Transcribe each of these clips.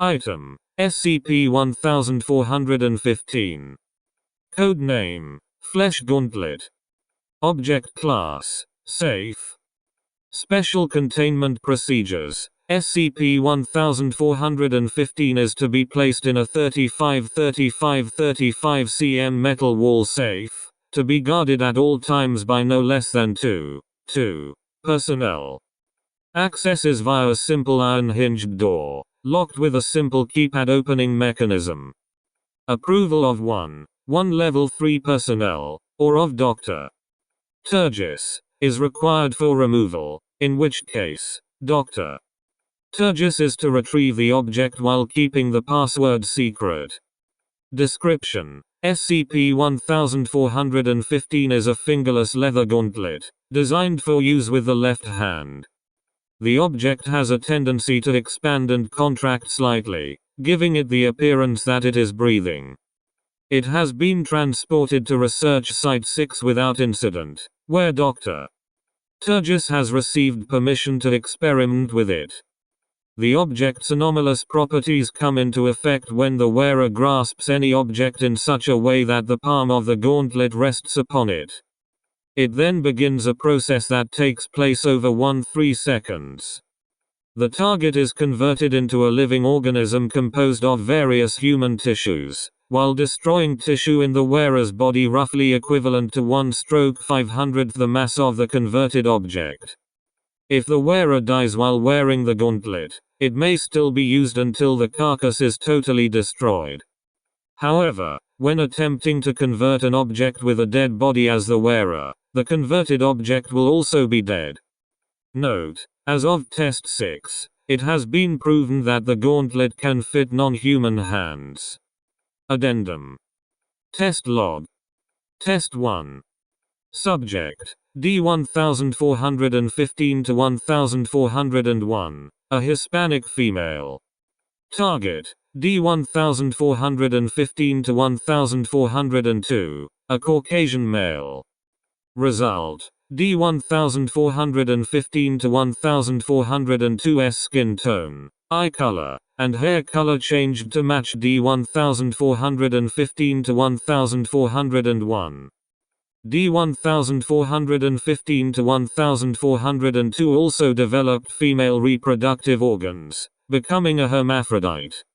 Item: SCP-1415. Codename: Flesh Gauntlet. Object Class: Safe. Special Containment Procedures: SCP-1415 is to be placed in a 35-35-35 cm metal wall safe, to be guarded at all times by no less than 2 personnel. Access is via a simple iron-hinged door, locked with a simple keypad opening mechanism. Approval of 1 Level 3 personnel, or of Dr. Turgis, is required for removal, in which case, Dr. Turgis is to retrieve the object while keeping the password secret. Description: SCP-1415 is a fingerless leather gauntlet, designed for use with the left hand. The object has a tendency to expand and contract slightly, giving it the appearance that it is breathing. It has been transported to Research Site 6 without incident, where Dr. Turgis has received permission to experiment with it. The object's anomalous properties come into effect when the wearer grasps any object in such a way that the palm of the gauntlet rests upon it. It then begins a process that takes place over 1-3 seconds. The target is converted into a living organism composed of various human tissues, while destroying tissue in the wearer's body roughly equivalent to 1/500th the mass of the converted object. If the wearer dies while wearing the gauntlet, it may still be used until the carcass is totally destroyed. However, when attempting to convert an object with a dead body as the wearer, the converted object will also be dead. Note: as of Test 6, it has been proven that the gauntlet can fit non-human hands. Addendum. Test Log. Test 1. Subject: D1415-1401, a Hispanic female. Target: D1415-1402, a Caucasian male. Result: D1415-1402's skin tone, eye color, and hair color changed to match D1415-1401. D1415-1402 also developed female reproductive organs, becoming a hermaphrodite.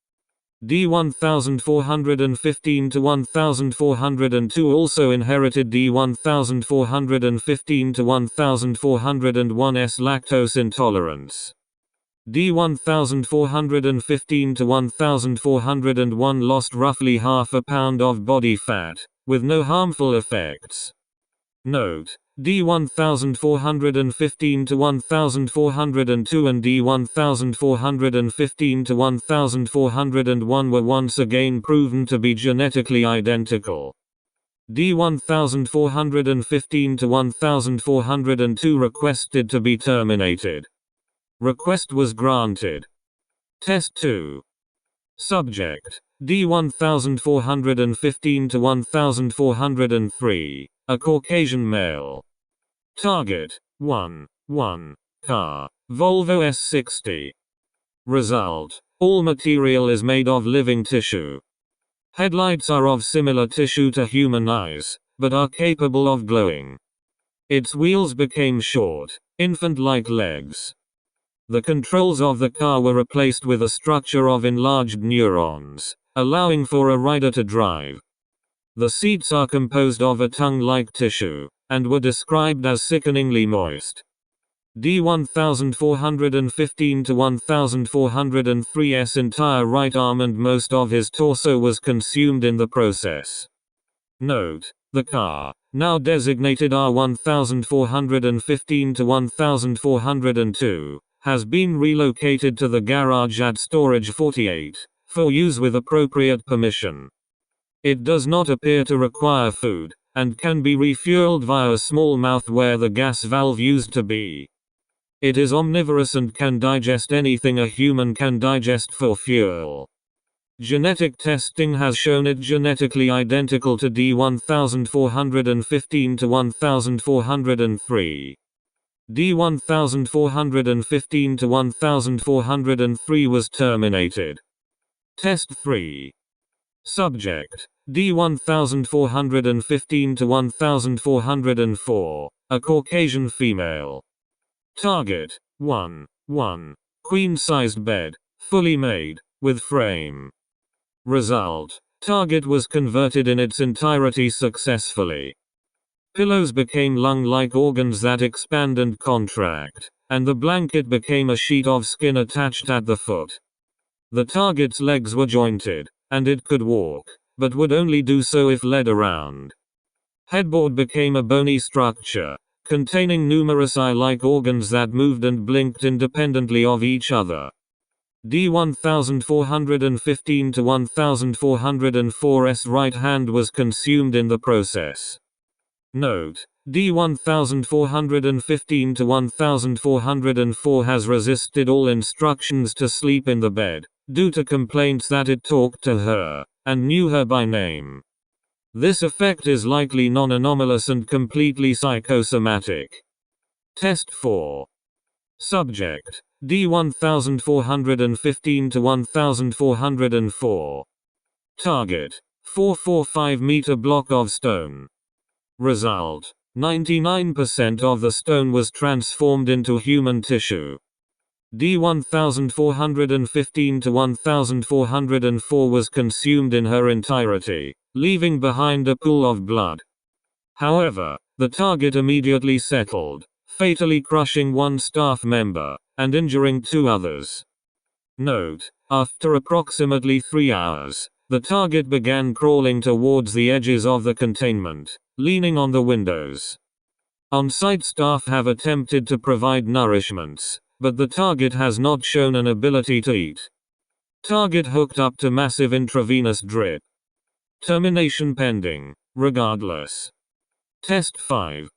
D1415-1402 also inherited D1415-1401's lactose intolerance. D1415-1401 lost roughly half a pound of body fat, with no harmful effects. Note: D1415-1402 and D1415-1401 were once again proven to be genetically identical. D1415-1402 requested to be terminated. Request was granted. Test 2. Subject: D1415-1403, a Caucasian male. Target: 1 car, Volvo S60. Result: all material is made of living tissue. Headlights are of similar tissue to human eyes, but are capable of glowing. Its wheels became short, infant-like legs. The controls of the car were replaced with a structure of enlarged neurons, allowing for a rider to drive. The seats are composed of a tongue-like tissue, and were described as sickeningly moist. D1415-1403's entire right arm and most of his torso was consumed in the process. Note: the car, now designated R1415-1402, has been relocated to the garage at Storage 48, for use with appropriate permission. It does not appear to require food, and can be refueled via a small mouth where the gas valve used to be. It is omnivorous and can digest anything a human can digest for fuel. Genetic testing has shown it genetically identical to D1415-1403. D1415-1403 was terminated. Test 3. Subject: D1415 to 1404, a Caucasian female. Target: 1. Queen-sized bed, fully made, with frame. Result: target was converted in its entirety successfully. Pillows became lung-like organs that expand and contract, and the blanket became a sheet of skin attached at the foot. The target's legs were jointed, and it could walk, but would only do so if led around. Headboard became a bony structure, containing numerous eye-like organs that moved and blinked independently of each other. D1415 to 1404's right hand was consumed in the process. Note: D1415 to 1404 has resisted all instructions to sleep in the bed, due to complaints that it talked to her, and knew her by name. This effect is likely non-anomalous and completely psychosomatic. Test 4. Subject: D1415 to 1404. Target: 445-meter block of stone. Result: 99% of the stone was transformed into human tissue. D1415 to 1404 was consumed in her entirety, leaving behind a pool of blood. However, the target immediately settled, fatally crushing one staff member, and injuring 2 others. Note: after approximately 3 hours, the target began crawling towards the edges of the containment, leaning on the windows. On-site staff have attempted to provide nourishments, but the target has not shown an ability to eat. Target hooked up to massive intravenous drip. Termination pending, regardless. Test 5.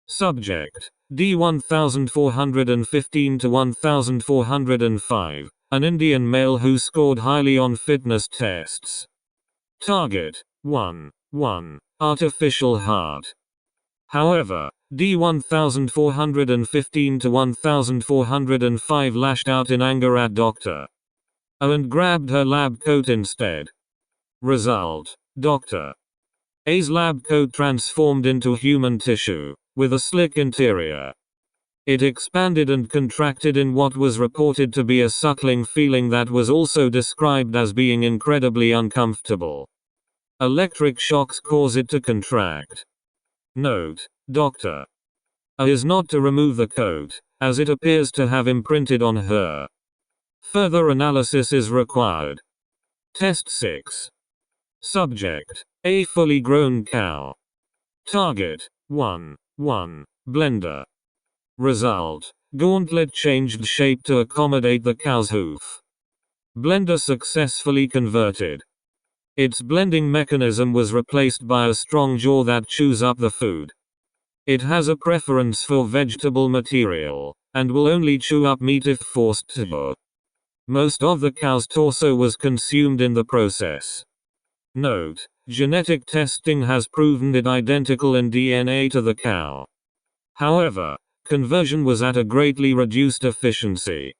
Subject: D1415 to 1405, an Indian male who scored highly on fitness tests. Target: 1. Artificial heart. However, D1415 to 1405 lashed out in anger at Dr. O and grabbed her lab coat instead. Result: Dr. A's lab coat transformed into human tissue, with a slick interior. It expanded and contracted in what was reported to be a suckling feeling that was also described as being incredibly uncomfortable. Electric shocks cause it to contract. Note: Dr. A is not to remove the coat, as it appears to have imprinted on her. Further analysis is required. Test 6. Subject: a fully grown cow. Target: 1. Blender. Result: gauntlet changed shape to accommodate the cow's hoof. Blender successfully converted. Its blending mechanism was replaced by a strong jaw that chews up the food. It has a preference for vegetable material, and will only chew up meat if forced to. Most of the cow's torso was consumed in the process. Note: genetic testing has proven it identical in DNA to the cow. However, conversion was at a greatly reduced efficiency.